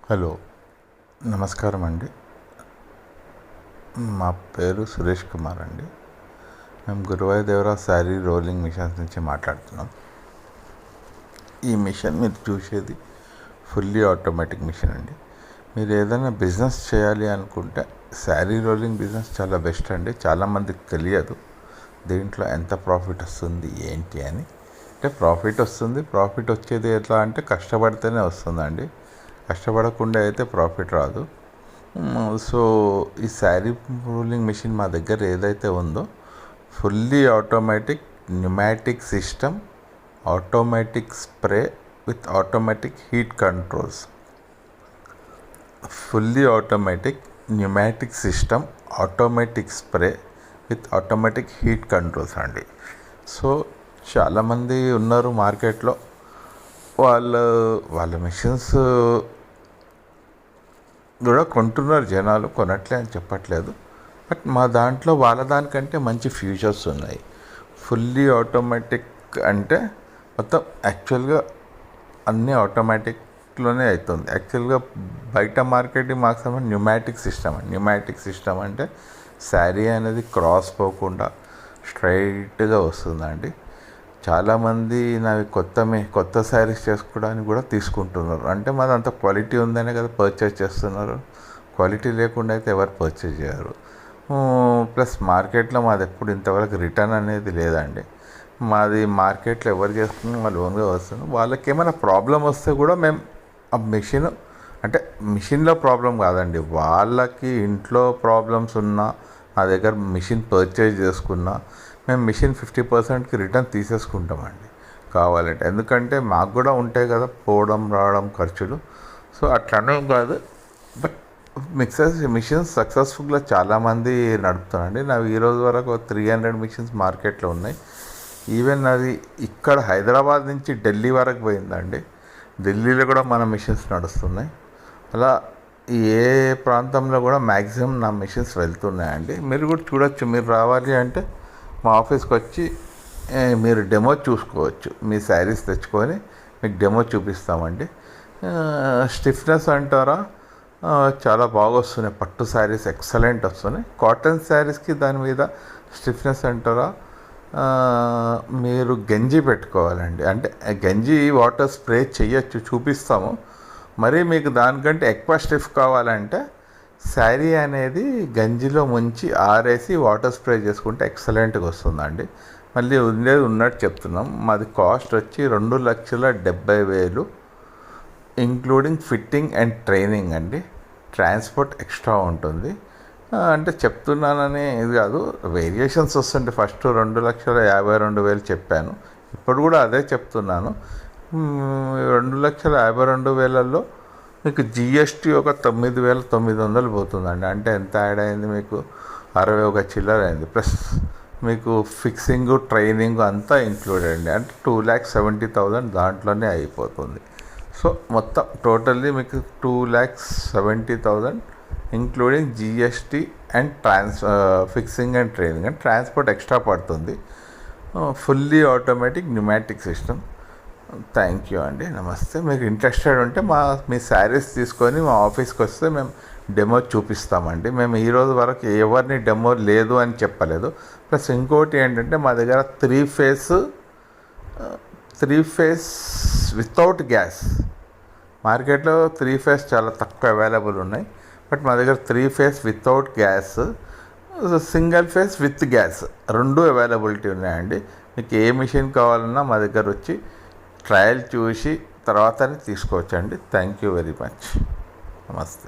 Hello, నమస్కారం అండి. మా పేరు సురేష్ కుమార్ అండి. మేము గురువాయూర్ దేవరా శారీ రోలింగ్ మిషన్స్ నుంచి మాట్లాడుతున్నాం. ఈ మిషన్ మీరు చూసేది ఫుల్లీ ఆటోమేటిక్ మిషన్ అండి. మీరు ఏదైనా బిజినెస్ చేయాలి అనుకుంటే శారీ రోలింగ్ బిజినెస్ చాలా బెస్ట్ అండి. చాలామందికి తెలియదు దీంట్లో ఎంత ప్రాఫిట్ వస్తుంది ఏంటి అని. అంటే ప్రాఫిట్ వచ్చేది ఎట్లా అంటే కష్టపడితేనే వస్తుందండి. కష్టపడకుండా అయితే ప్రాఫిట్ రాదు. సో ఈ శారీ రోలింగ్ మిషన్ మా దగ్గర ఏదైతే ఉందో fully automatic pneumatic system, automatic spray with automatic heat controls. Fully automatic pneumatic system, automatic spray with automatic heat controls అండి. సో చాలామంది ఉన్నారు మార్కెట్లో, వాళ్ళ మిషన్స్ కూడా కొంటున్నారు జనాలు, కొనట్లే అని చెప్పట్లేదు. బట్ మా దాంట్లో వాళ్ళ దానికంటే మంచి ఫ్యూచర్స్ ఉన్నాయి. ఫుల్లీ ఆటోమేటిక్ అంటే మొత్తం యాక్చువల్గా అన్నీ ఆటోమేటిక్లోనే అవుతుంది. యాక్చువల్గా బయట మార్కెటింగ్ మాకు న్యూమాటిక్ సిస్టమ్ అంటే శారీ అనేది క్రాస్ పోకుండా స్ట్రైట్గా వస్తుందండి. చాలామంది నావి కొత్త శారీస్ చేసుకోవడానికి కూడా తీసుకుంటున్నారు. అంటే మాది అంత క్వాలిటీ ఉందనే కదా పర్చేజ్ చేస్తున్నారు. క్వాలిటీ లేకుండా అయితే ఎవరు పర్చేజ్ చేయరు. ప్లస్ మార్కెట్లో మాది ఎప్పుడు ఇంతవరకు రిటర్న్ అనేది లేదండి. మాది మార్కెట్లో ఎవరు చేస్తున్నారు వాళ్ళు ఓన్గా వస్తున్నారు. వాళ్ళకి ఏమైనా ప్రాబ్లం వస్తే కూడా మేము ఆ మిషన్లో ప్రాబ్లం కాదండి, వాళ్ళకి ఇంట్లో ప్రాబ్లమ్స్ ఉన్నా మా దగ్గర మిషన్ పర్చేజ్ చేసుకున్నా మేము మిషన్ 50%కి రిటర్న్ తీసేసుకుంటామండి కావాలంటే. ఎందుకంటే మాకు కూడా ఉంటాయి కదా పోవడం రావడం ఖర్చులు. సో అట్లనే కాదు. బట్ మిషన్స్ సక్సెస్ఫుల్గా చాలామంది నడుపుతానండి. నావి ఈరోజు వరకు 300 మిషన్స్ మార్కెట్లో ఉన్నాయి. ఈవెన్ అది ఇక్కడ హైదరాబాద్ నుంచి ఢిల్లీ వరకు పోయిందండి. ఢిల్లీలో కూడా మన మిషన్స్ నడుస్తున్నాయి. అలా ఏ ప్రాంతంలో కూడా మ్యాక్సిమం నా మిషన్స్ వెళ్తున్నాయండి. మీరు కూడా చూడొచ్చు. మీరు రావాలి అంటే మా ఆఫీస్కి వచ్చి మీరు డెమో చూసుకోవచ్చు. మీ శారీస్ తెచ్చుకొని మీకు డెమో చూపిస్తామండి. స్టిఫ్నెస్ అంటారా, చాలా బాగా వస్తున్నాయి. పట్టు శారీస్ ఎక్సలెంట్ వస్తున్నాయి. కాటన్ శారీస్కి దాని మీద స్టిఫ్నెస్ అంటారా, మీరు గంజి పెట్టుకోవాలండి. అంటే గంజి వాటర్ స్ప్రే చేయొచ్చు, చూపిస్తాము. మరి మీకు దానికంటే ఎక్కువ స్టిఫ్ కావాలంటే శారీ అనేది గంజిలో ముంచి ఆరేసి వాటర్ స్ప్రే చేసుకుంటే ఎక్సలెంట్గా వస్తుందండి. మళ్ళీ ఉన్నట్టు చెప్తున్నాం. మాది కాస్ట్ వచ్చి 2,70,000 ఇంక్లూడింగ్ ఫిట్టింగ్ అండ్ ట్రైనింగ్ అండి. ట్రాన్స్పోర్ట్ ఎక్స్ట్రా ఉంటుంది. అంటే చెప్తున్నానని ఇది కాదు, వేరియేషన్స్ వస్తుంటే ఫస్ట్ 2,52,000 చెప్పాను, ఇప్పుడు కూడా అదే చెప్తున్నాను. 2,52,000లో మీకు జిఎస్టీ ఒక 9,900 పోతుందండి. అంటే ఎంత యాడ్ అయింది మీకు? 61 చిల్లర అయింది. ప్లస్ మీకు ఫిక్సింగ్ ట్రైనింగ్ అంతా ఇంక్లూడెడ్ అండి. అంటే 2,70,000 దాంట్లోనే అయిపోతుంది. సో మొత్తం టోటల్లీ మీకు 2,70,000 including GST and fixing and training and transport extra పడుతుంది. Fully automatic pneumatic system. Thank you అండి, నమస్తే. మీకు ఇంట్రెస్టెడ్ ఉంటే మీ శారీస్ తీసుకొని మా ఆఫీస్కి వస్తే మేము డెమో చూపిస్తామండి. మేము ఈరోజు వరకు ఎవరిని డెమో లేదు అని చెప్పలేదు. ప్లస్ ఇంకోటి ఏంటంటే మా దగ్గర త్రీ ఫేస్ వితౌట్ గ్యాస్, మార్కెట్లో 3 ఫేస్ చాలా తక్కువ అవైలబుల్ ఉన్నాయి. బట్ మా దగ్గర 3 face without gas, single phase with gas 2 availability ఉన్నాయండి. మీకు ఏ మిషన్ కావాలన్నా మా దగ్గర వచ్చి ట్రయల్ చూసి తర్వాతనే తీసుకోవచ్చండి. థ్యాంక్ యూ వెరీ మచ్, నమస్తే.